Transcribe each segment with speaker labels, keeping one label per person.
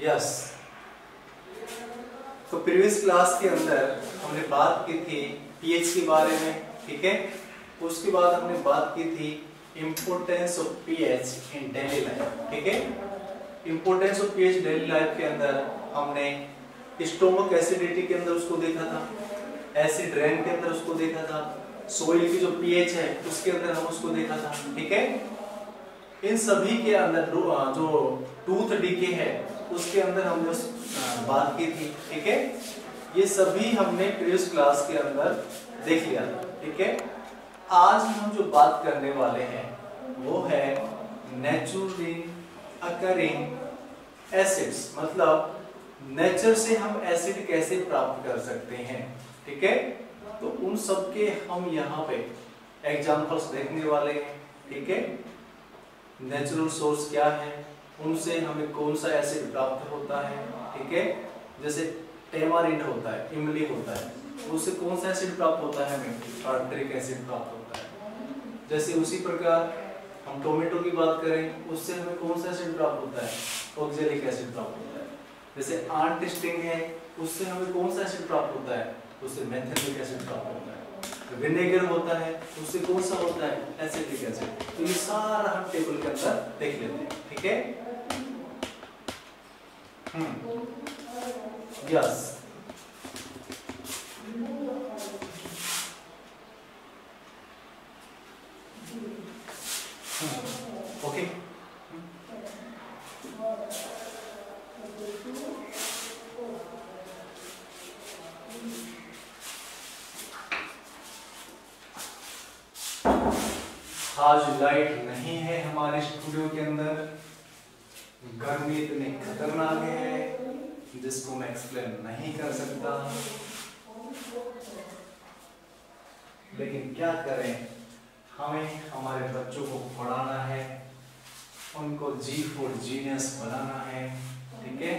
Speaker 1: Yes. तो previous class के अंदर हमने बात की थी पीएच के बारे में, ठीक है। उसके बाद हमने बात की थी importance of pH in daily life, ठीक है। Importance of pH daily life के अंदर हमने स्टोमक एसिडिटी के अंदर उसको देखा था, एसिड रेन के अंदर उसको देखा था, सोइल की जो पीएच है उसके अंदर हम उसको देखा था, ठीक है। इन सभी के अंदर जो टूथ डीके है उसके अंदर हमने बात की थी, ठीक है। ये सभी हमने प्रीवियस क्लास के अंदर देख लिया था, ठीक है। आज हम जो बात करने वाले हैं वो है नेचुरली अकरिंग एसिड्स, मतलब नेचर से हम एसिड कैसे प्राप्त कर सकते हैं, ठीक है। तो उन सब के हम यहाँ पे एग्जांपल्स देखने वाले हैं, ठीक है। नेचुरल सोर्स क्या है, उनसे हमें कौन सा एसिड प्राप्त होता है, ठीक है। जैसे टेमारिंड होता है, इमली होता है, उससे कौन सा एसिड प्राप्त होता है, हमें टार्टरिक एसिड प्राप्त होता है। जैसे उसी प्रकार हम टोमेटो की बात करें, उससे हमें कौन सा एसिड प्राप्त होता है, ऑक्जेलिक एसिड प्राप्त होता है। जैसे आंट स्टिंग है, उससे हमें कौन सा एसिड प्राप्त होता है, उससे मेथेनिक एसिड प्राप्त होता है। विनेगर होता है, उससे कौन सा होता है, एसिटिक एसिड। तो ये सारा हम टेबल के अंदर देख लेते हैं, ठीक है। यस। ओके। आज लाइट नहीं है हमारे स्टूडियो के अंदर, गर्मी इतनी खतरनाक है जिसको मैं एक्सप्लेन नहीं कर सकता, लेकिन क्या करें, हमें हमारे बच्चों को पढ़ाना है, उनको जी फॉर जीनियस बनाना है, ठीक है।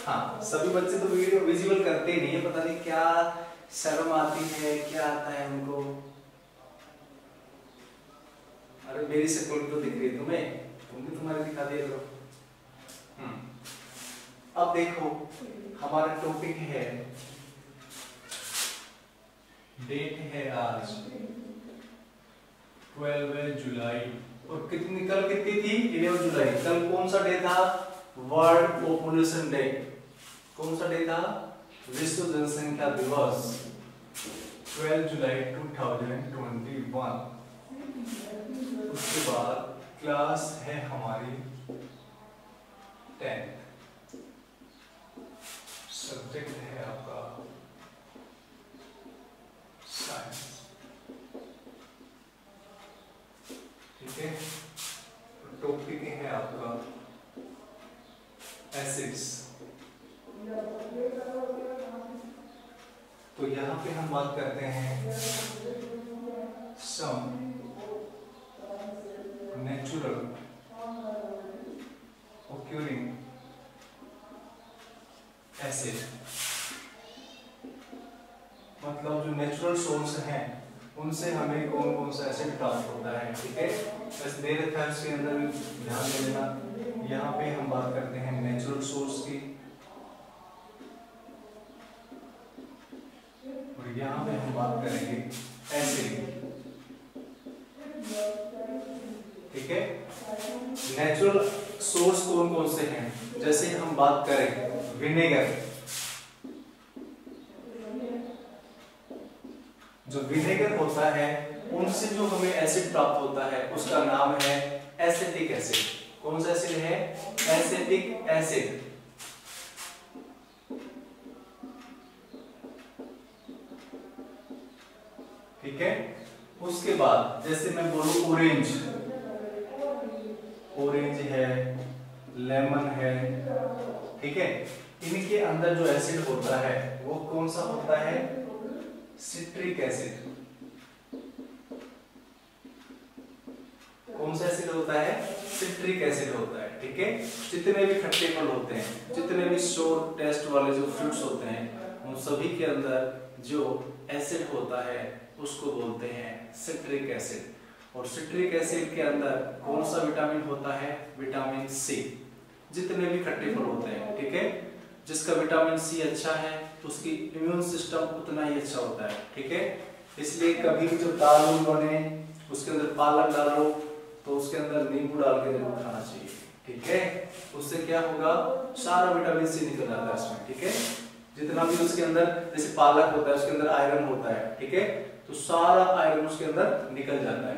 Speaker 1: हाँ, सभी बच्चे तो वीडियो विजुअल करते ही नहीं है, पता नहीं क्या शर्म आती है, क्या आता है उनको। अरे मेरी शक्ल तो दिख रही है तुम्हें, तुम भी तुम्हारे दिखा दिया करो। अब देखो हमारा टॉपिक है, डेट है आज 12 जुलाई, और कल कितनी थी, 11 जुलाई। कल कौन सा डे था, वर्ल्ड पॉपुलेशन डे। कौन सा डे था, विश्व जनसंख्या दिवस, 12 जुलाई 2021। उसके बाद क्लास है हमारी 10th, सब्जेक्ट है आपका साइंस, ठीक है। टॉपिक है आपका एसिड्स। तो यहाँ पे हम बात करते हैं सम नेचुरल occurring एसिड, मतलब जो नेचुरल सोर्स हैं उनसे हमें कौन कौन सा एसिड प्राप्त होता है, ठीक है। बस दे रखा है, उसके अंदर भी ध्यान दे देना। यहाँ पे हम बात करते हैं नेचुरल सोर्स की, और यहाँ पे हम बात करेंगे एसिड, ठीक है। नेचुरल सोर्स कौन कौन से हैं, जैसे हम बात करें विनेगर, जो विनेगर होता है उनसे जो हमें एसिड प्राप्त होता है उसका नाम है एसिटिक एसिड। कौन सा एसिड है, एसिटिक एसिड, ठीक है। उसके बाद जैसे मैं बोलूं ऑरेंज, ऑरेंज है, लेमन है, ठीक है। इनके अंदर जो एसिड होता है वो कौन सा होता है, सिट्रिक एसिड। कौन सा एसिड होता है, सिट्रिक एसिड होता है, ठीक है। जितने भी खट्टे फल होते हैं, जितने भी सोर टेस्ट वाले जो फ्रूट्स होते हैं, उन सभी के अंदर जो एसिड होता है उसको बोलते हैं सिट्रिक एसिड। और सिट्रिक एसिड के अंदर कौन सा विटामिन होता है? Vitamin C. जितने भी खट्टे फल होते हैं, ठीक है, जिसका विटामिन सी अच्छा है तो उसकी इम्यून सिस्टम उतना ही अच्छा होता है, ठीक है। इसलिए कभी भी जब दाल बने उसके अंदर पालक डालो तो उसके अंदर नींबू डाल के जरूर खाना चाहिए, ठीक है। उससे क्या होगा, सारा विटामिन सी निकल जाता है उसमें, ठीक है। जितना भी उसके अंदर, जैसे पालक होता है उसके अंदर आयरन होता है, ठीक है, तो सारा आयरन उसके अंदर निकल जाता है।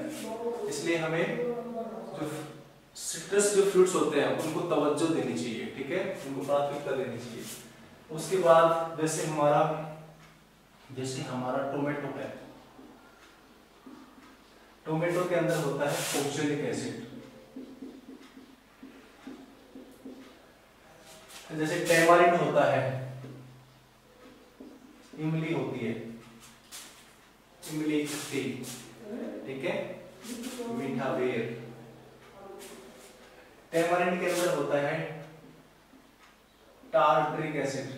Speaker 1: इसलिए हमें जो सिट्रस जो फ्रूट्स होते हैं उनको तवज्जो देनी चाहिए, ठीक है, उनको प्राथमिकता देनी चाहिए। उसके बाद जैसे हमारा टोमेटो है, टोमेटो के अंदर होता है ऑक्सैलिक एसिड। जैसे टेमारिंड होता है, इमली होती है, इमली खट्टी, ठीक है, मीठा बेर। टेमारिंड के अंदर होता है टार्ट्रिक एसिड,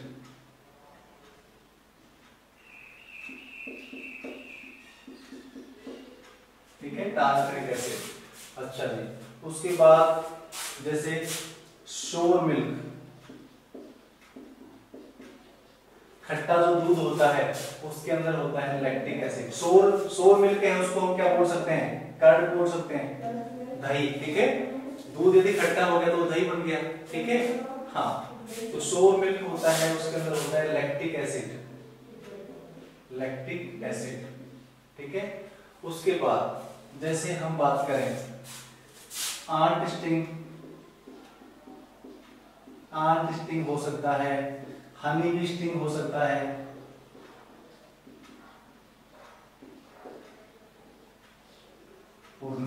Speaker 1: ठीक है, टार्ट्रिक एसिड। अच्छा जी, उसके बाद जैसे शोर मिल्क, खट्टा जो दूध होता है उसके अंदर होता है लैक्टिक एसिड। शोर मिल्क है उसको हम क्या बोल सकते हैं? कर्ड बोल सकते हैं, दही, ठीक है। दूध यदि खट्टा हो गया तो दही बन गया, ठीक है। हाँ, तो शोर मिल्क होता है उसके अंदर होता है लैक्टिक एसिड, लैक्टिक एसिड, ठीक है। उसके बाद जैसे हम बात करें आंट स्टिंग हो सकता है, हनी बी स्टिंग हो सकता है, और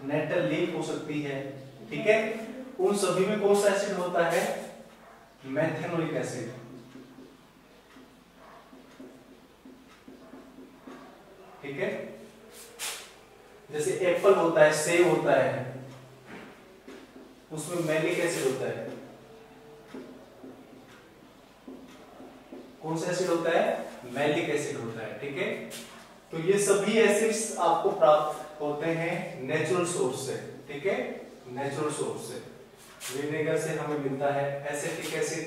Speaker 1: नेटल लीफ हो सकती है, ठीक है। उन सभी में कौन सा एसिड होता है? मेथेनोइक एसिड, ठीक है। जैसे एप्पल होता है, सेब होता है, उसमें मैलिक एसिड होता है। कौन सा एसिड होता है? मैलिक एसिड होता है, ठीक है। तो ये सभी एसिड्स आपको प्राप्त होते हैं नेचुरल सोर्स से, ठीक है, नेचुरल सोर्स से। विनेगर से हमें मिलता है एसिटिक एसिड,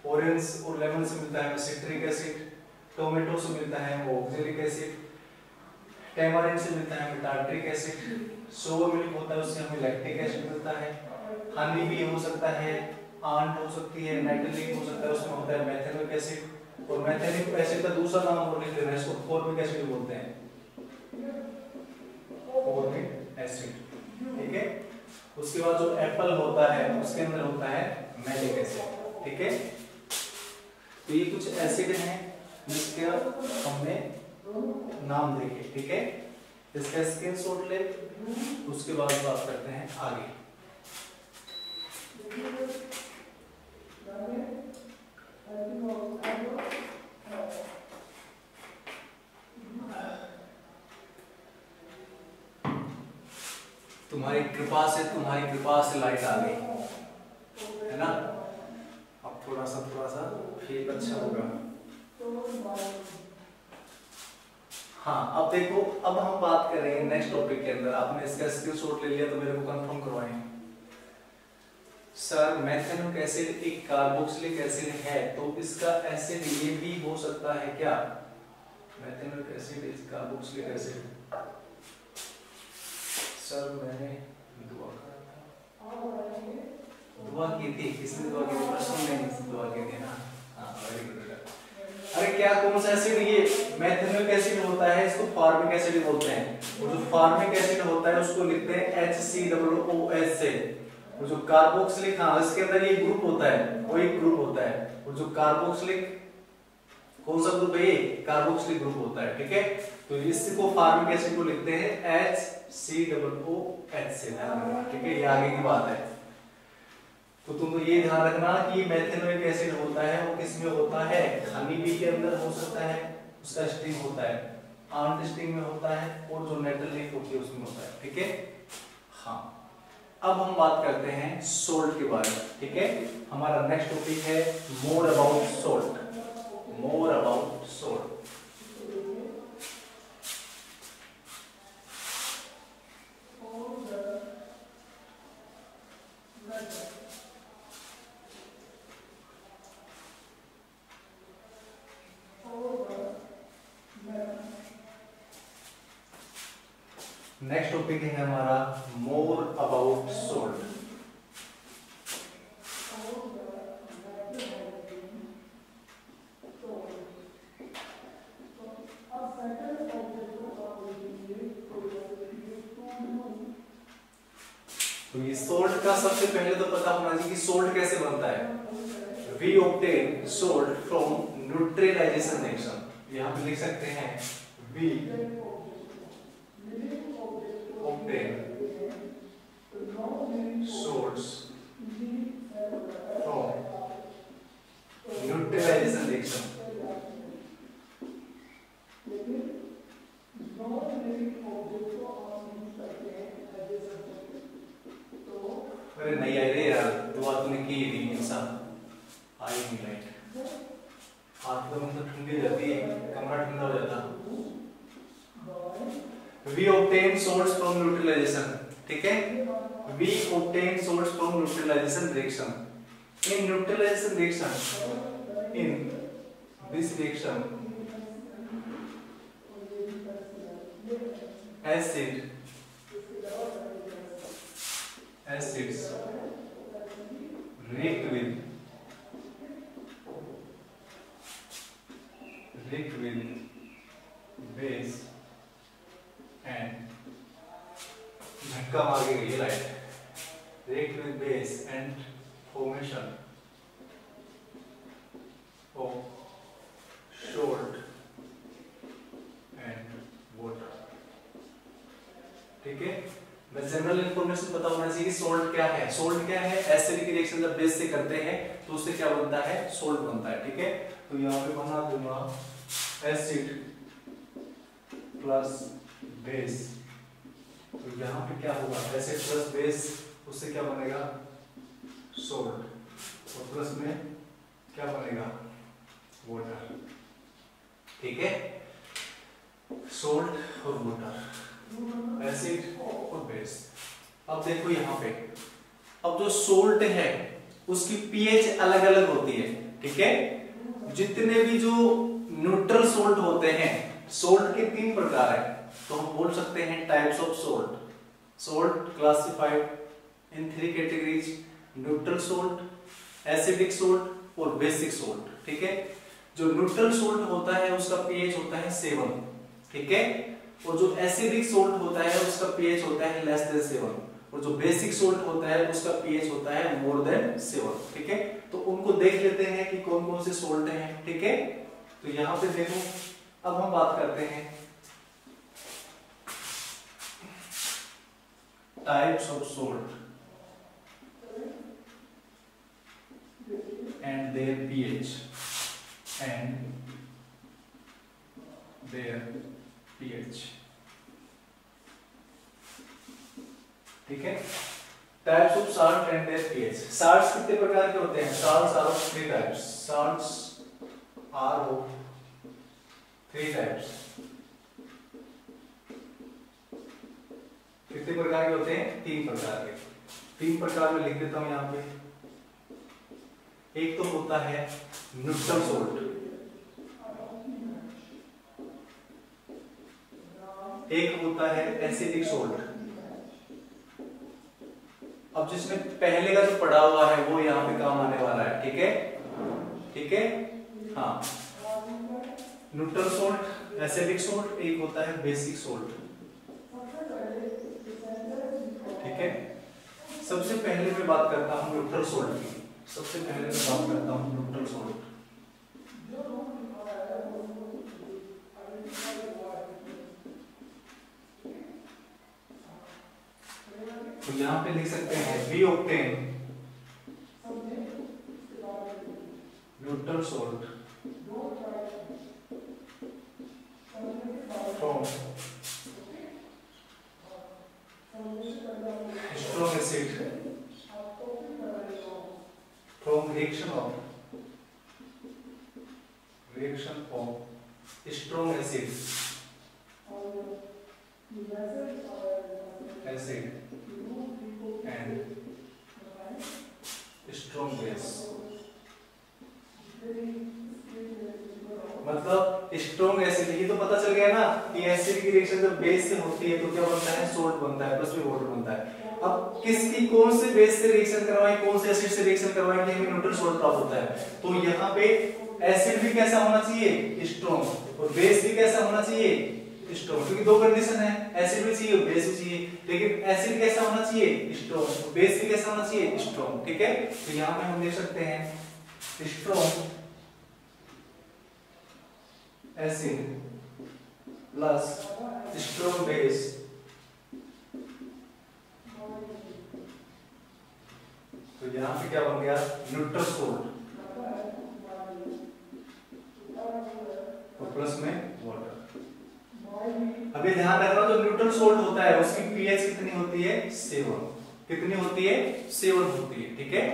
Speaker 1: ऑरेंज और लेमन से मिलता है सिट्रिक एसिड, टोमेटो से मिलता है ऑक्सैलिक एसिड, टेमारिंड से मिलता है टार्ट्रिक एसिड, सोर मिल्क होता है उससे हमें लैक्टिक एसिड मिलता है, हनी भी हो सकता है, आंट हो सकती है, नाइट्रोलिक हो सकता है, उसमें होता है मेथेनोइक एसिड। और मेथेनिक एसिड का दूसरा नाम और लिख देना है, इसको फॉर्मिक एसिड बोलते हैं, फॉर्मिक एसिड, ठीक है। उसके बाद जो एप्पल होता है उसके अंदर होता है मैलिक एसिड, ठीक है। तो ये कुछ एसिड हैं जिसके हमने नाम देखे, ठीक है। इसका स्क्रीनशॉट ले, उसके बाद बात करते हैं आगे। तुम्हारी कृपा से लाइट आ गई है ना। अब थोड़ा सा फील अच्छा होगा। हाँ, अब देखो, अब हम बात करेंगे नेक्स्ट टॉपिक के अंदर। आपने इसका स्क्रीनशॉट ले लिया तो मेरे को कंफर्म करवाएं। सर मेथेनोइक एसिड एक कार्बोक्सिलिक एसिड है, तो इसका एसिड ये भी हो सकता है क्या? Methanoic acid is carboxylic acid. Sir मैंने दुआ की थी, किसने दुआ की थी? प्रश्न में दुआ की थी ना। हाँ, वेरी गुड। अरे क्या, कौन सा एसिड ये मेथेनोइक एसिड होता है, इसको फॉर्मिक एसिड बोलते हैं। और जो फॉर्मिक एसिड होता है उसको लिखते हैं HCOOH से। और जो कार्बोक्सिलिक, हाँ, इसके अंदर ये ग्रुप होता है, कोई ग्रुप होता है। और जो कार्बोक्सिलिक, कौन सा ग्रुप है ये? कार्बोक्सिलिक ग्रुप होता है, ठीक है। तो इसको फॉर्मिक एसिड को लिखते हैं HCOOH से, ठीक है। ये आगे की बात है। तो तुम ये ध्यान रखना कि मेथेनोइक एसिड होता है वो किसमें होता है? हनी बी के अंदर हो सकता है, उसका स्टिंग होता है, आंट स्टिंग में होता है, और जो नेटल लीफ होती है उसमें होता है, ठीक है। हाँ, अब हम बात करते हैं सोल्ट के बारे में, ठीक है। हमारा नेक्स्ट टॉपिक है more about salt. More about salt. Next topic है हमारा मोर अबाउट सोल्ट। तो ये सोल्ट का सबसे पहले तो पता होना चाहिए कि सोल्ट कैसे बनता है। We obtain salt from neutralization reaction. यहां पे लिख सकते हैं we obtain salts from neutralization reaction. अरे नहीं आई रे यार, दुआ तूने की थी इंसान आई नहीं लाइट। हाथ तो मतलब ठंडी जाती है, कमरा ठंडा हो जाता। We obtain salts from neutralization, ठीक है। We obtain salts from neutralization reaction. In neutralization reaction, in this reaction, acids react with base and झटका मार के गई light. react with base and formation of salt and water, ठीक है। बस general information पता होना चाहिए कि सोल्ट क्या है। सोल्ट क्या है, एसिडिक रिएक्शन जब बेस से करते हैं तो उससे क्या बनता है, सोल्ट बनता है, ठीक है। तो यहाँ पे बना दूंगा एसिड प्लस बेस। तो यहाँ पे क्या होगा, एसिड प्लस बेस, उससे क्या बनेगा, सोल्ट, और प्लस में क्या बनेगा, वाटर, ठीक है। सोल्ट और वाटर, एसिड और बेस। अब देखो यहाँ पे, अब जो सोल्ट है उसकी पीएच अलग अलग होती है, ठीक है। जितने भी जो न्यूट्रल सोल्ट होते हैं, सोल्ट के 3 प्रकार है, तो हम बोल सकते हैं types of salt. Salt classified in 3 categories, neutral salt, acidic salt और बेसिक सोल्ट, ठीक है। जो न्यूट्रल सोल्ट होता है उसका पीएच होता है 7, ठीक है। और जो एसिडिक सोल्ट होता है उसका पीएच होता है लेस देन 7, और जो बेसिक सोल्ट होता है उसका पीएच होता है मोर देन 7, ठीक है। तो उनको देख लेते हैं कि कौन कौन से सोल्ट हैं, ठीक है। तो यहां पे देखो, अब हम बात करते हैं types of salt and their pH ठीक है। Types of salt and their pH. Salts कितने प्रकार के होते हैं, salts are of 3 types. Salts are of 3 types. कितने प्रकार के होते हैं, 3 प्रकार के। 3 प्रकार में लिख देता हूं यहां पे। एक तो होता है न्यूट्रल सोल्ट, एक होता है एसिडिक सोल्ट। अब जिसमें पहले का जो पड़ा हुआ है वो यहाँ पे काम आने वाला है, ठीक है, ठीक है। हाँ, न्यूट्रल सोल्ट, एसिडिक सोल्ट, एक होता है बेसिक सोल्ट, ठीक है। सबसे पहले मैं बात करता हूँ न्यूट्रल सोल्ट की। सबसे पहले मैं बात करता हूँ न्यूट्रल सोल्ट। तो यहां पे लिख सकते हैं we obtain neutral salt from strong acid from reaction of strong acid and strong base। मतलब स्ट्रॉन्ग एसिड, ये तो पता चल गया ना कि एसिड की रिएक्शन जब बेस से होती है तो क्या बनता है, सोल्ट बनता है, प्लस में वाटर बनता है। अब किसकी कौन से बेस से रिएक्शन करवाएं, कौन से एसिड से रिएक्शन करवाएं कि हमें न्यूट्रल सोल्ट प्राप्त होता है। तो यहाँ पे एसिड भी कैसा होना चाहिए, स्ट्रॉन्ग, और बेस भी कैसा होना चाहिए, स्ट्रॉन्ग, क्योंकि दो कंडीशन है, एसिड भी चाहिए और बेस भी चाहिए। लेकिन एसिड कैसा होना चाहिए, स्ट्रॉन्ग, बेस भी कैसा होना चाहिए, स्ट्रॉन्ग। ठीक है, तो यहाँ पे हम देख सकते हैं strong acid plus strong base, तो यहां पे क्या बन गया, न्यूट्रल सोल्ट और प्लस में वाटर। अभी ध्यान रखना, जो न्यूट्रल सोल्ट होता है उसकी पीएच कितनी होती है, 7। कितनी होती है, 7 होती है। ठीक है,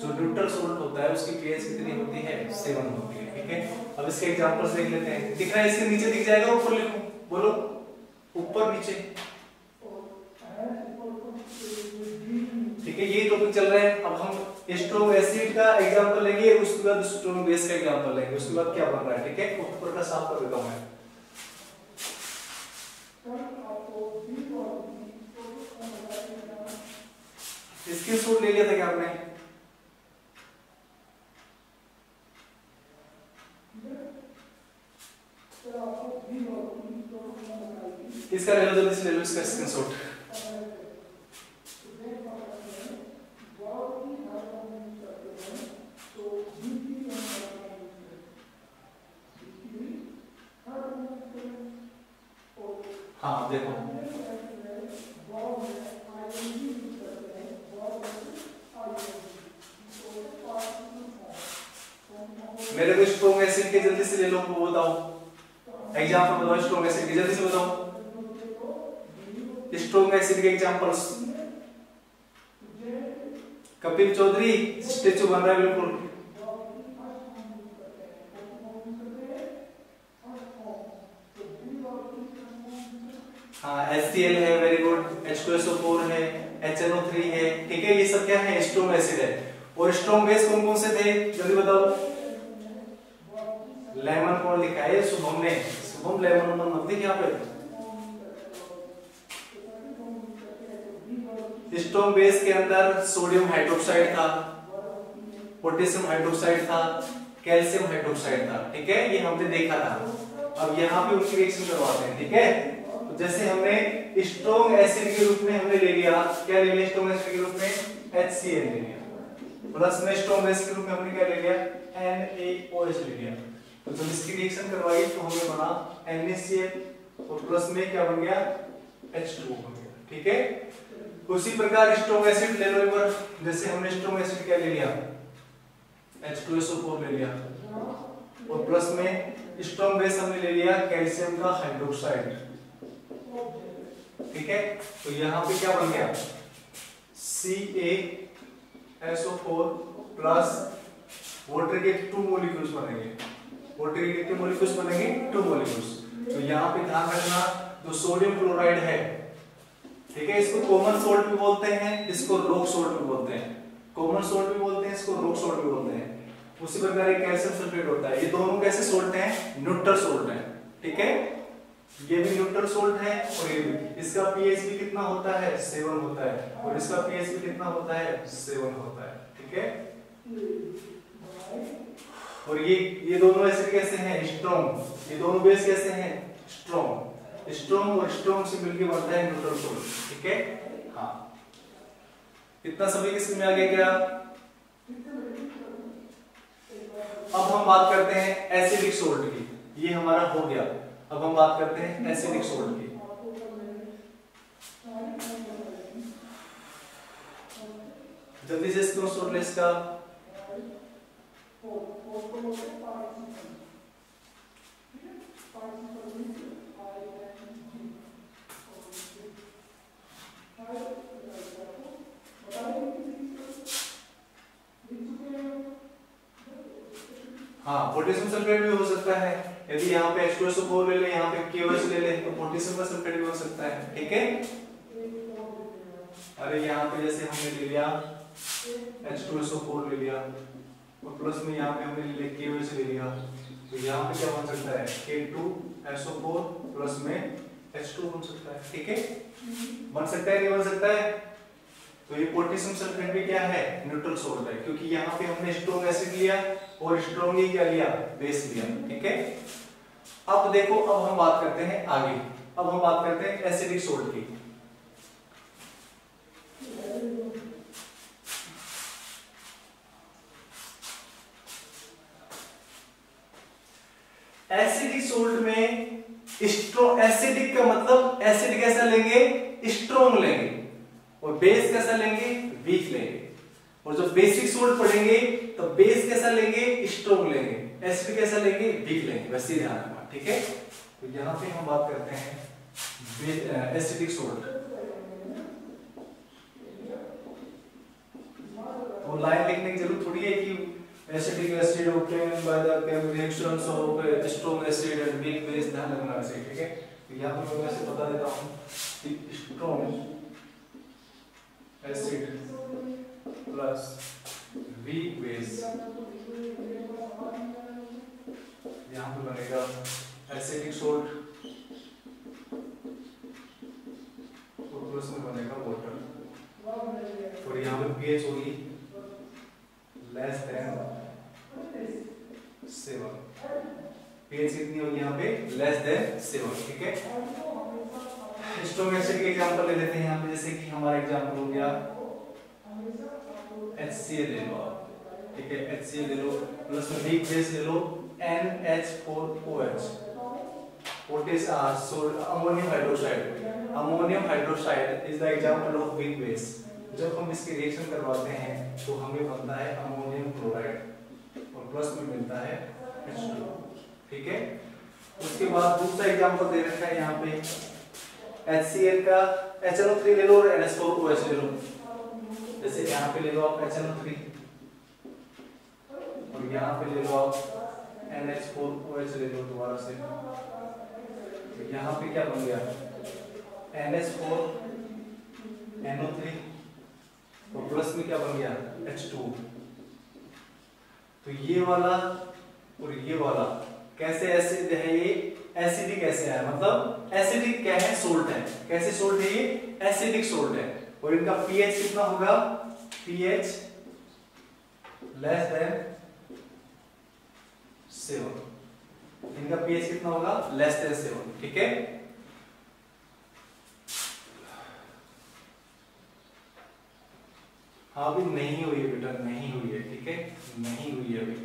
Speaker 1: जो न्यूट्रल सोल्ट होता है उसकी पीएच कितनी होती है, 7 होती है। ठीक है, अब इसके एग्जांपल्स देख लेते हैं। दिख रहा है, इसके नीचे दिख जाएगा, ऊपर लिखो, बोलो ऊपर नीचे। ठीक है, ये टॉपिक चल रहा है। अब हम स्ट्रॉन्ग एसिड का एग्जांपल लेंगे, उसके बाद स्ट्रॉन्ग बेस का एग्जांपल लेंगे, उसके बाद क्या बन रहा है। ठीक है, ऊपर का साफ कर देता हूं मैं। स्क्रीनशॉट ले लिया था क्या आपने, इसका ले लो, जल्दी से ले लो इसका स्क्रीनशॉट। हाँ देखो, मेरे को स्ट्रॉन्ग एसिड के जल्दी से ले लो, वो बताओ एग्जांपल, बताओ स्ट्रॉन्ग एसिड के जल्दी से बताओ, स्ट्रॉन्ग एसिड के एग्जांपल्स। कपिल चौधरी स्टेचू बन रहा है बिल्कुल। हाँ, HCl है, वेरी गुड, H2SO4 है, HNO3 है। ठीक है, ये सब क्या है, स्ट्रॉन्ग एसिड है। और स्ट्रॉन्ग बेस कौन कौन से थे, जल्दी बताओ। लेमन कौन लिखा है, शुभम ने, शुभम लेमन मत लिख यहाँ पे। स्ट्रॉन्ग बेस के अंदर सोडियम हाइड्रोक्साइड था, पोटेशियम हाइड्रोक्साइड था, कैल्शियम हाइड्रोक्साइड था। ठीक है, ये हमने देखा था। अब यहाँ पे उसकी रिएक्शन करवाते हैं। ठीक है, तो जैसे हमने स्ट्रॉन्ग एसिड के रूप में हमने ले लिया, क्या ले लिया, स्ट्रॉन्ग एसिड के रूप में HCl ले लिया, प्लस में स्ट्रॉन्ग बेस के रूप में हमने क्या ले लिया, NaOH ले लिया। तो जब इसकी रिएक्शन करवाई तो हमें बना NaCl और प्लस में क्या बन गया, H2O बन गया। ठीक है, उसी प्रकार स्ट्रॉन्ग एसिड ले लो एक बार। जैसे हमने स्ट्रॉन्ग एसिड क्या ले लिया, H2SO4 ले लिया, और प्लस में स्ट्रॉन्ग बेस हमने ले लिया कैल्शियम का हाइड्रोक्साइड। ठीक है, तो यहाँ पे क्या बन गया, CaSO4 प्लस वाटर के 2 मॉलिक्यूल्स बनेंगे। वाटर के कितने मॉलिक्यूल्स बनेंगे, 2 मॉलिक्यूल्स। तो यहाँ पे ध्यान रखना, जो सोडियम क्लोराइड है, ठीक है, इसको कॉमन सोल्ट भी बोलते हैं, इसको रॉक सोल्ट भी बोलते हैं। कॉमन सोल्ट भी बोलते हैं, इसको रॉक सोल्ट भी बोलते हैं। उसी प्रकार एक कैल्शियम सल्फेट होता है। ये दोनों कैसे सोल्ट हैं, न्यूट्रल सोल्ट हैं। ठीक है, ये भी न्यूट्रल सोल्ट है और ये भी। इसका पीएच भी कितना होता है, 7 होता है, और इसका पीएच भी कितना होता है, 7 होता है। ठीक है, और ये दोनों एसिड कैसे हैं, स्ट्रॉन्ग। ये दोनों बेस कैसे हैं, स्ट्रॉन्ग। स्ट्रॉन्ग और स्ट्रॉन्ग से मिलकर बनता है न्यूट्रल सोल्ट। ठीक है, हाँ, इतना सभी किसमें में आ गया क्या। अब हम बात करते हैं एसिडिक सोल्ट की, ये हमारा हो गया। अब हम बात करते हैं एसिडिक सोल्ट की। जल्दी से इसको सोल्ट ले इसका। हाँ, पोटेशियम सल्फेट भी हो सकता है। यदि यहाँ पे H2SO4 ले ले, यहाँ पे KOH ले ले, तो पोटेशियम का सल्फेट भी हो सकता है। ठीक है, अरे यहाँ पे जैसे हमने ले लिया H2SO4 ले लिया, और प्लस में यहाँ पे हमने ले लिया KOH ले लिया, तो यहाँ पे क्या बन सकता है K2SO4 प्लस में H2 बन सकता है। ठीक है, बन सकता है नहीं बन सकता है। तो ये पोटेशियम सल्फेट भी क्या है, न्यूट्रल सोल्ट है, क्योंकि यहाँ पे हमने स्ट्रॉन्ग एसिड लिया और स्ट्रॉन्ग ही क्या लिया, बेस लिया। ठीक है, अब देखो, अब हम बात करते हैं आगे, अब हम बात करते हैं एसिडिक सोल्ट की। एसिडिक सोल्ट में स्ट्रॉन्ग, एसिडिक का मतलब एसिड कैसा लेंगे, स्ट्रॉन्ग लेंगे, और बेस कैसा लेंगे, वीक लेंगे। और जब बेसिक सोल्ट पढ़ेंगे तो बेस कैसा लेंगे, स्ट्रॉन्ग लेंगे, एसिड कैसा लेंगे, वीक लेंगे। बस ये ध्यान रखना। ठीक है, तो यहां पे हम बात करते हैं एसिडिक सोल्ट। और लाइन लिखने की जरूरत थोड़ी है कि acidic acid obtained by the chemical reactions of strong acid and weak base, ध्यान रखना ऐसे। ठीक है, तो यहाँ पे मैं वैसे बता देता हूँ कि strong acid plus weak base, यहाँ पे बनेगा एसिडिक सोल्ट और प्लस में बनेगा वाटर, और यहाँ पे पीएच होगी लेस देन 7। पीएच कितनी होगी यहाँ पे, लेस देन 7। ठीक है, स्ट्रॉन्ग एसिड के एग्जांपल ले लेते हैं यहाँ पे, जैसे कि हमारा एग्जांपल हो गया HCl ले लो आप। ठीक है, HCl ले लो, प्लस में वीक बेस ले लो NH4OH, ammonium hydroxide. Ammonium hydroxide is the example of weak base. जब हम इसकी रिएक्शन करवाते हैं तो हमें बनता है अमोनियम क्लोराइड और प्लस में मिलता है H2। ठीक है, उसके बाद दूसरा एग्जांपल दे रखा है यहाँ पे HCl का HNO3 ले लो और NH4OH ले लो। जैसे यहाँ पे ले लो आप HNO3 और यहाँ पे ले लो आप NH4OH ले लो दोबारा से। तो यहाँ पे क्या बन गया, NH4 NO3 और प्लस में क्या बन गया, H2। तो ये वाला और ये वाला कैसे एसिड है, ये एसिडिक कैसे है, मतलब एसिडिक क्या है, सोल्ट है। कैसे सोल्ट है, ये एसिडिक सोल्ट है। और इनका पीएच कितना होगा, पीएच लेस देन 7। इनका पीएच कितना होगा, लेस देन 7। ठीक है, हाँ अभी नहीं हुई है बेटा, नहीं हुई है। ठीक है, नहीं हुई है अभी।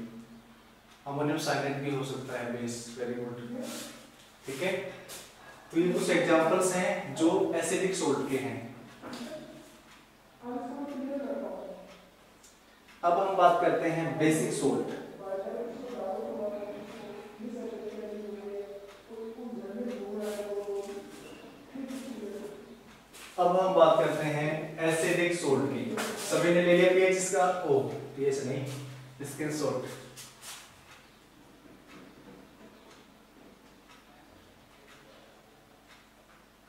Speaker 1: अमोनियम साइनाइड भी हो सकता है बेस, वेरी गुड। ठीक है, तो ये कुछ एग्जांपल्स हैं जो एसिडिक सोल्ट के हैं। अब हम बात करते हैं बेसिक सोल्ट। अब हम बात करते हैं एसिडिक सोल्ट की। सभी ने ले लिया पीएच इसका, ओ पीएच नहीं, स्किन सोल्ट।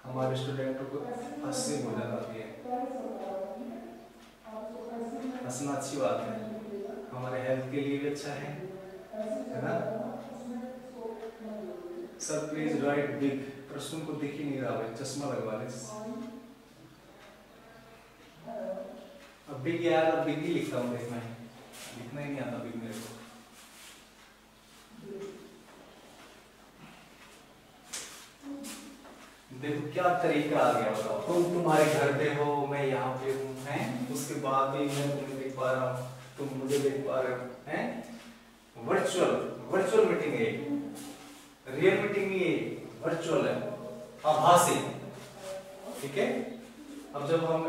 Speaker 1: हमारे स्टूडेंटों को हंसी हो जाती है, हंसना अच्छी बात है, हमारे हेल्थ के लिए भी अच्छा है ना। सर प्लीज राइट बिग, प्रश्न को दिख ही नहीं रहा भाई, चश्मा लगवा ले। अब बिग यार, अब बिग ही लिखता हूँ, देखना है, लिखना ही नहीं आता बिग मेरे को। देखो क्या तरीका आ गया, बताओ। तुम तुम्हारे घर पे हो, मैं यहाँ पे हूँ, हैं, उसके बाद भी मैं तुम्हें देख पा रहा हूँ, तुम मुझे देख पा रहे हो, हैं। वर्चुअल मीटिंग है, रियल मीटिंग नहीं है, वर्चुअल है, आभासी। ठीक है, अब जब हम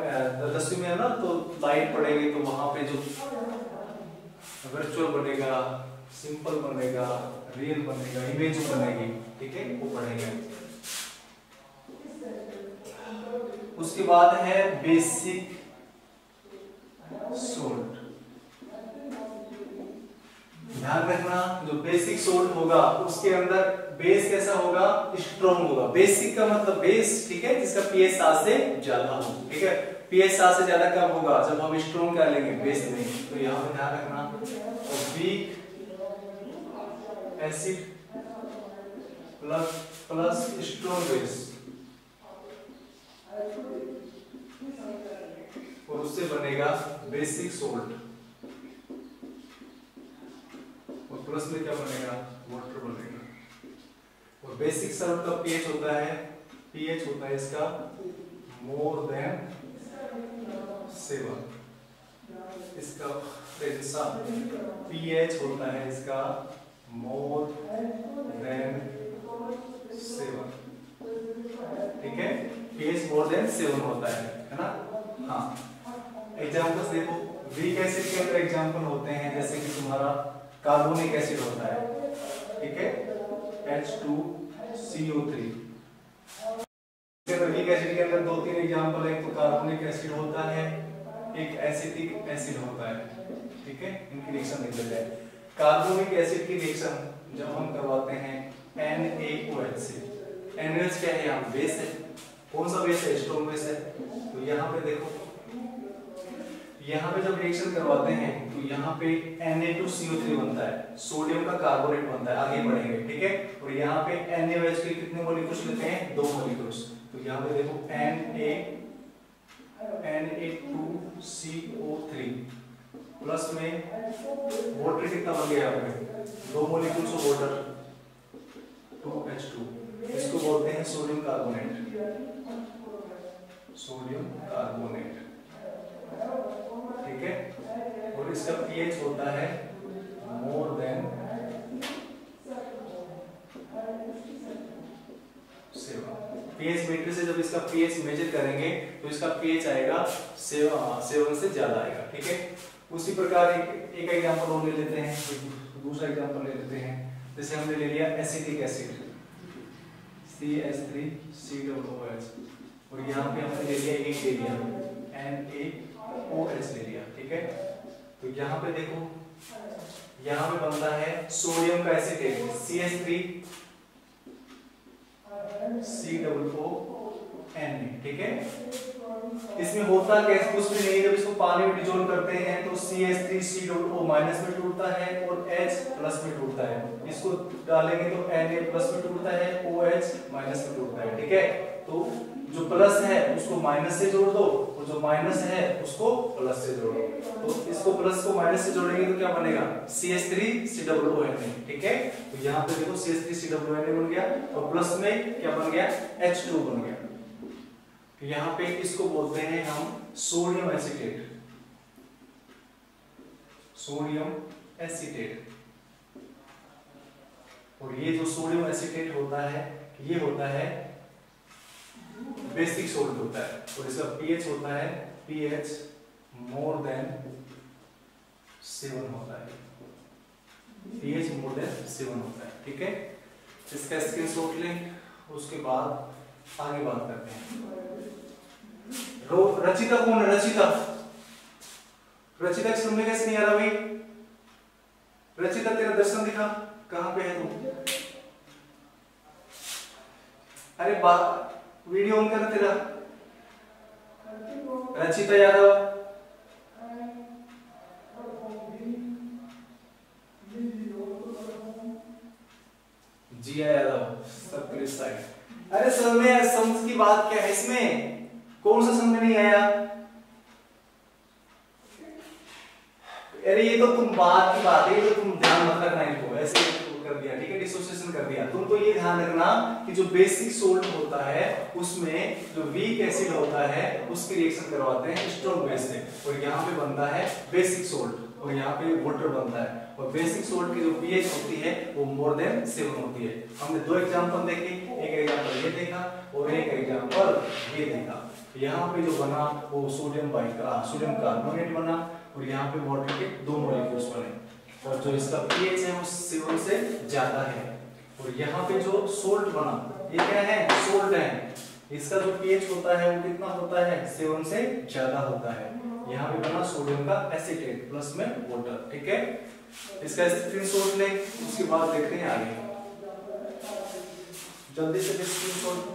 Speaker 1: 10वीं में है ना, तो लाइट पड़ेगी तो वहां पे जो वर्चुअल बनेगा, सिंपल बनेगा, रियल बनेगा, इमेज बनेगी। ठीक है, वो पढ़ेंगे। उसके बाद है बेसिक सोल्ट। ध्यान रखना, जो बेसिक सोल्ट होगा उसके अंदर बेस कैसा होगा, स्ट्रॉन्ग होगा। बेसिक का मतलब बेस, ठीक है, जिसका पीएच 7 से ज्यादा हो। ठीक है, पीएच 7 से ज्यादा कब होगा, जब हम स्ट्रॉन्ग क्या लेंगे, बेस लेंगे। तो यहाँ पे ध्यान रखना। और weak acid plus plus strong base, और उससे बनेगा बेसिक सोल्ट, और प्लस में क्या बनेगा, वाटर बनेगा। और बेसिक सोल्ट का पीएच होता है इसका मोर देन 7, इसका पीएच होता है इसका मोर देन 7, ठीक है, पीएच मोर देन 7 होता है ना। हाँ, एग्जाम्पल्स देखो, वीक एसिड के अंदर एग्जाम्पल होते हैं जैसे कि तुम्हारा कार्बोनिक एसिड होता है, ठीक है, H2CO3। वीक एसिड के अंदर 2-3 एग्जाम्पल है, तो कार्बोनिक एसिड होता है, एक एसिटिक एसिड होता है, ठीक है, इनकी रिएक्शन देख लेते हैं। कार्बोनिक एसिड की रिएक्शन जब हम करवाते हैं NaOH से, NaOH क्या है, यहाँ बेस है, कौन सा बेस है, स्ट्रॉन्ग बेस है। तो यहाँ पे देखो, यहाँ पे जब रिएक्शन करवाते हैं तो यहाँ पे Na2CO3 बनता है, सोडियम का कार्बोनेट बनता है, आगे बढ़ेंगे, ठीक है। और यहाँ पे NaOH के कितने मॉलिक्यूल्स लेते हैं, 2 मॉलिक्यूल्स। तो यहाँ पे देखो Na2CO3 प्लस में वाटर कितना बन गया, यहाँ पे 2 मॉलिक्यूल्स ऑफ वाटर 2H2, इसको बोलते हैं सोडियम कार्बोनेट, सोडियम कार्बोनेट, ठीक है। और इसका पीएच होता है मोर देन 7। पीएच मीटर से जब इसका पीएच मेजर करेंगे तो इसका पीएच आएगा 7 से ज्यादा आएगा, ठीक है। उसी प्रकार एक एग्जांपल और ले लेते हैं, दूसरा एग्जांपल ले लेते हैं। जैसे हमने ले लिया एसिटिक एसिड CH3COOH, और यहाँ पे हमने ले लिया एक ले लिया NaOH ले लिया, ठीक है। तो यहाँ पे देखो, यहाँ पे बनता है सोडियम का एसिटेट CH3COONA, ठीक है। इसमें होता क्या, कुछ भी नहीं, जब इसको पानी में डिसॉल्व करते हैं तो CH3COO माइनस में टूटता है और H प्लस में टूटता है, इसको डालेंगे तो Na प्लस में टूटता है, OH माइनस में टूटता है, ठीक है। तो जो प्लस है उसको माइनस से जोड़ दो, और जो माइनस है उसको प्लस से जोड़ो। तो इसको प्लस को माइनस से जोड़ेंगे तो क्या बनेगा, CH3COONA, ठीक है। तो यहाँ पे देखो CH3COONA बन गया, और प्लस में क्या बन गया, H2 बन गया। तो यहाँ पे इसको बोलते हैं हम सोडियम एसिटेट, सोडियम एसिटेट। और ये जो सोडियम एसिटेट होता है, ये होता है बेसिक सोल्ट होता है, और इसका पीएच होता है पीएच मोर देन 7 होता है, पीएच मोर देन 7 होता है, ठीक है। इसका स्क्रीनशॉट लें, उसके बाद आगे बात करते हैं। रचिता कौन है, रचिता के समझ में कैसे नहीं आ रहा भाई, रचिता तेरा दर्शन दिखा, कहां पे है तू, अरे वीडियो ऑन कर तेरा, रचिता यादव, जिया यादव, सबके साइड। अरे समझ की बात क्या है इसमें, कौन सा समझ नहीं आया, अरे ये तो तुम बात की बात है, ये तो तुम ध्यान मत रखना, इनको ऐसे कर दिया, ठीक है, डिसोसिएशन कर दिया। तुमको ये ध्यान रखना कि जो बेसिक सोल्ट होता है उसमें जो वीक एसिड होता है उसकी रिएक्शन करवाते हैं स्ट्रॉन्ग बेस से, और यहाँ पे बनता है बेसिक सोल्ट, और यहाँ पे वाटर बनता है। और बेसिक सोल्ट की जो पीएच होती है वो मोर देन 7 होती है। हमने 2 एग्जांपल देखे, एक एग्जांपल ये देखा और एक एग्जांपल ये देखा। यहाँ पे जो बना वो सोडियम कार्बोनेट बना, और यहाँ पे वाटर के 2 मॉलिक्यूल्स बने, और जो इसका पीएच है वो 7 से ज्यादा है। और यहाँ पे जो सोल्ट बना, ये क्या है, सोल्ट है, इसका जो पीएच होता है वो कितना होता है, 7 से ज्यादा होता है। यहाँ पे बना सोडियम का एसिटेट प्लस में वाटर, ठीक है। इसका स्क्रीनशॉट ले, उसके बाद देखते हैं आगे, जल्दी से स्क्रीनशॉट।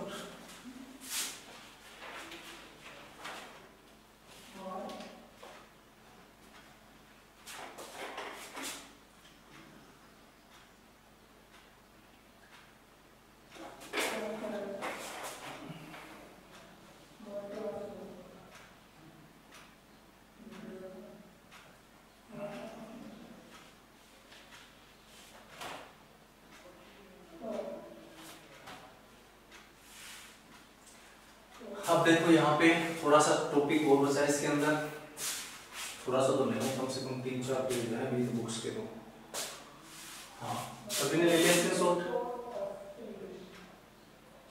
Speaker 1: अब देखो यहाँ पे थोड़ा सा टॉपिक और बचा है इसके अंदर, थोड़ा सा तो नहीं हो, कम से कम 3-4 पेज है अभी बुक्स के तो। हाँ सभी ने ले लिया स्क्रीनशॉट?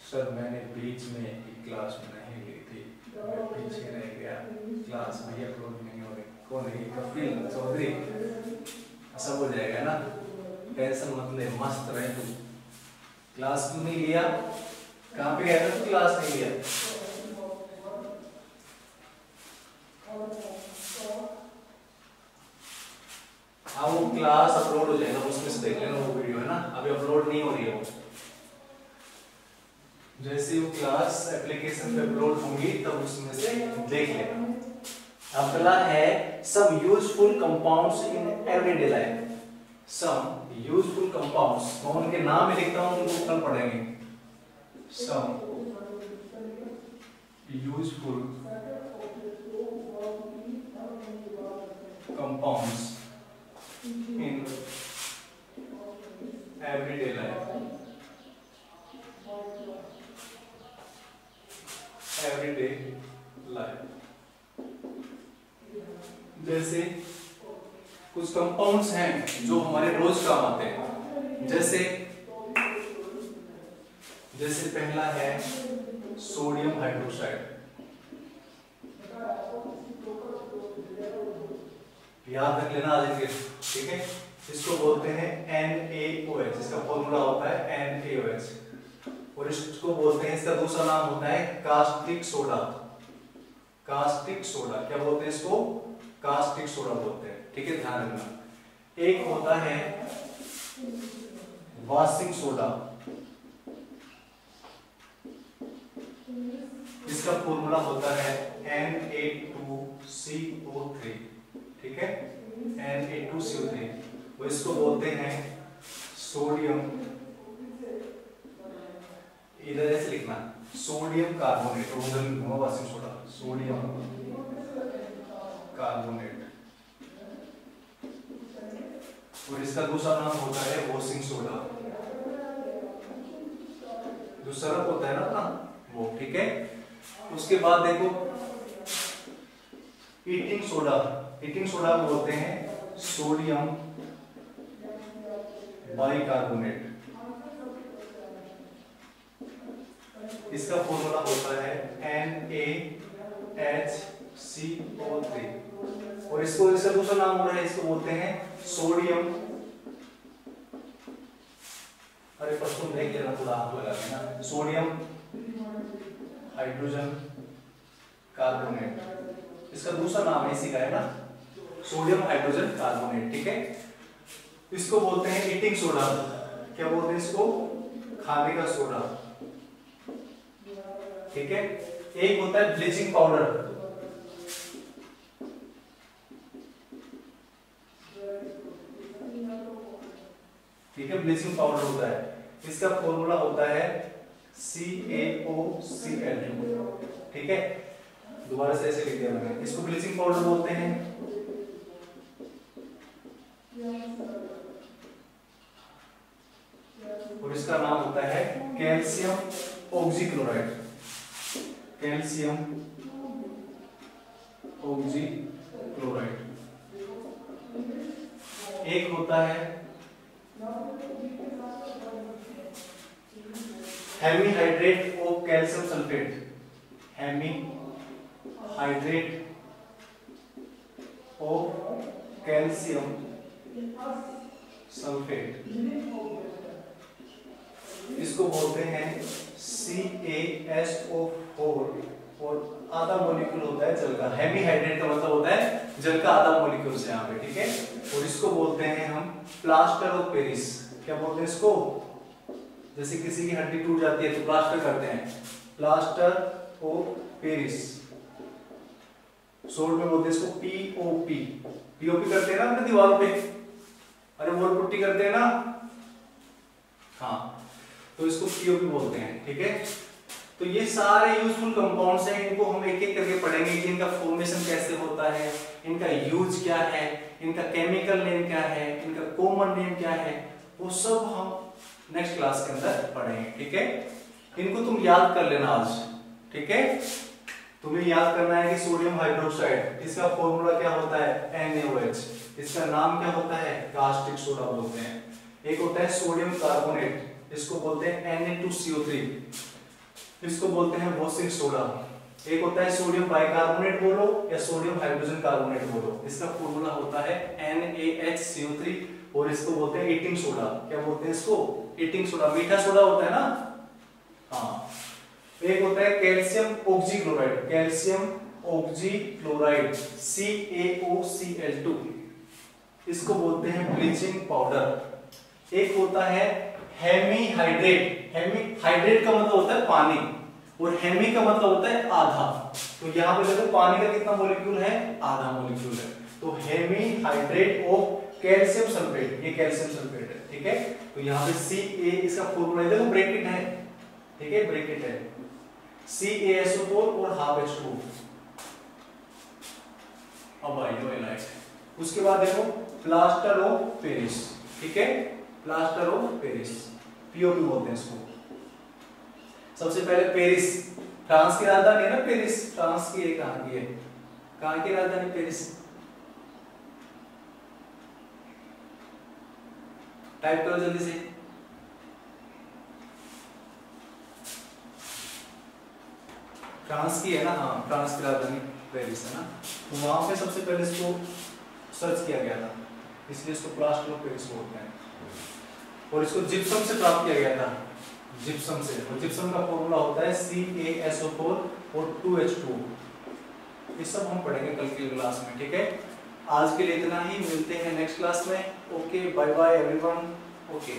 Speaker 1: सर मैंने बीच में एक क्लास में नहीं ली थी, मैं पीछे रह गया, क्लास भैया अपलोड नहीं हो रही। कौन है? कपिल चौधरी। सब हो जाएगा ना, टेंशन मत ले, मस्त रहे तू। क्लास क्यों नहीं लिया? कहाँ पे गया था तू? क्लास नहीं लिया? हाँ वो क्लास अपलोड हो जाएगा, उसमें से देख लेना वो वीडियो है ना, अभी अपलोड नहीं हो रही है वो। जैसे वो क्लास एप्लीकेशन पे अपलोड होंगी तब उसमें से देख लेना। अगला है some useful compounds in everyday life. Some useful compounds, मैं उनके नाम ही लिखता हूँ, उनको कल पढ़ेंगे। Some useful compounds in everyday life, everyday life। जैसे कुछ कंपाउंड्स हैं जो हमारे रोज काम आते हैं, जैसे पहला है सोडियम हाइड्रोक्साइड, याद रख लेना आज के, ठीक है। इसको बोलते हैं NaOH, इसका फॉर्मूला होता है NaOH। और इसको बोलते हैं, इसका दूसरा नाम होता है कास्टिक सोडा। कास्टिक सोडा क्या बोलते हैं इसको? कास्टिक सोडा बोलते हैं, ठीक है, ध्यान रखना। एक होता है वाशिंग सोडा, इसका फॉर्मूला होता है Na2CO3, ठीक है, Na2CO3। वो इसको बोलते हैं सोडियम, इधर ऐसे लिखना, sodium carbonate, washing soda, sodium carbonate. और इसका दूसरा नाम होता है वॉशिंग सोडा, जो सरफ होता है ना वो, ठीक है। उसके बाद देखो ईटिंग सोडा, ईटिंग सोडा को बोलते हैं सोडियम बाइकार्बोनेट, इसका फॉर्मूला होता है NaHCO3। और इसको, इसका दूसरा नाम हो रहा है, इसको बोलते हैं सोडियम, अरे पर तुम देख लेना, थोड़ा आंख लगा लेना, सोडियम हाइड्रोजन कार्बोनेट। इसका दूसरा नाम है इसी का, है ना, सोडियम हाइड्रोजन कार्बोनेट, ठीक है। इसको बोलते हैं ईटिंग सोडा, क्या बोलते हैं इसको? खाने का सोडा, ठीक है। एक होता है ब्लीचिंग पाउडर, ठीक है, ब्लीचिंग पाउडर होता है, इसका फॉर्मूला होता है CaOCl2, ठीक है। दोबारा से ऐसे लिख दिया मैंने, इसको ब्लीचिंग पाउडर बोलते हैं। और इसका नाम होता है कैल्शियम ऑक्सीक्लोराइड, कैल्शियम ऑक्सीक्लोराइड। एक होता है hemihydrate of calcium sulphate, hemihydrate of calcium sulphate, इसको बोलते हैं CaSO4। और आधा मॉलिक्यूल होता है जल का, हेमीहाइड्रेट का मतलब होता है जल का आधा मॉलिक्यूल से यहाँ पे, ठीक है। और इसको बोलते हैं हम प्लास्टर ऑफ पेरिस, क्या बोलते हैं इसको? जैसे किसी की हड्डी टूट जाती है तो प्लास्टर करते हैं, प्लास्टर ऑफ पेरिस। शॉर्ट में बोलते हैं इसको POP। POP करते हैं ना अपने दीवार पे, अरे वॉल पुट्टी करते हैं ना, हाँ, तो इसको POP बोलते हैं, ठीक है। तो ये सारे यूजफुल कंपाउंड्स हैं, इनको हम एक एक करके पढ़ेंगे कि इनका फॉर्मेशन कैसे होता है, इनका यूज क्या है, इनका केमिकल नेम क्या है, इनका कॉमन नेम क्या है, वो सब हम नेक्स्ट क्लास के अंदर पढ़ेंगे, ठीक है। इनको तुम याद कर लेना आज, ठीक है। तुम्हें याद करना है कि सोडियम हाइड्रोक्साइड, इसका फॉर्मूला क्या होता है NaOH, इसका नाम क्या होता है कास्टिक सोडा बोलते हैं। एक होता है सोडियम कार्बोनेट, इसको बोलते हैं Na2CO3, इसको बोलते हैं वॉशिंग सोडा। एक होता है सोडियम बाइकार्बोनेट बोलो या सोडियम हाइड्रोजन कार्बोनेट बोलो, इसका फॉर्मूला होता है NaHCO3 और इसको बोलते हैं ईटिंग सोडा। क्या बोलते हैं इसको? ईटिंग सोडा, मीठा सोडा होता है ना। हाँ, एक होता है calcium oxychloride, calcium oxychloride CaOCl2, इसको बोलते हैं ब्लीचिंग पाउडर। एक होता है हेमीहाइड्रेट, हेमीहाइड्रेट का मतलब होता है पानी और हेमी का मतलब होता है आधा। तो यहाँ पे देखो पानी का कितना मॉलिक्यूल है? आधा मॉलिक्यूल है। तो हेमीहाइड्रेट ऑफ कैल्शियम सल्फेट, ये कैल्शियम सल्फेट है, ठीक है। तो यहाँ पे Ca, इसका फॉर्मूला देखो ब्रैकेट है, ठीक है, ब्रैकेट है CaSO4 और हाफ H2। अब आई लो एलाइट। उसके बाद देखो प्लास्टर ऑफ पेरिस, ठीक है, प्लास्टर ऑफ पेरिस, पीओपी बोलते हैं इसको। सबसे पहले पेरिस, फ्रांस की राजधानी है ना पेरिस, फ्रांस की है, कहां की है, कहां की राजधानी पेरिस? टाइप करो जल्दी से। फ्रांस की है ना, हाँ फ्रांस की राजधानी पेरिस है ना। तो वहां पे सबसे पहले इसको सर्च किया गया था, इसलिए इसको प्लास्टर ऑफ पेरिस बोलते हैं। और इसको जिप्सम से प्राप्त किया गया था, जिप्सम से। और जिप्सम का फॉर्मूला होता है CaSO4 और 2H2। ये सब हम पढ़ेंगे कल की क्लास में, ठीक है। आज के लिए इतना ही, मिलते हैं नेक्स्ट क्लास में। Okay, bye bye everyone. Okay.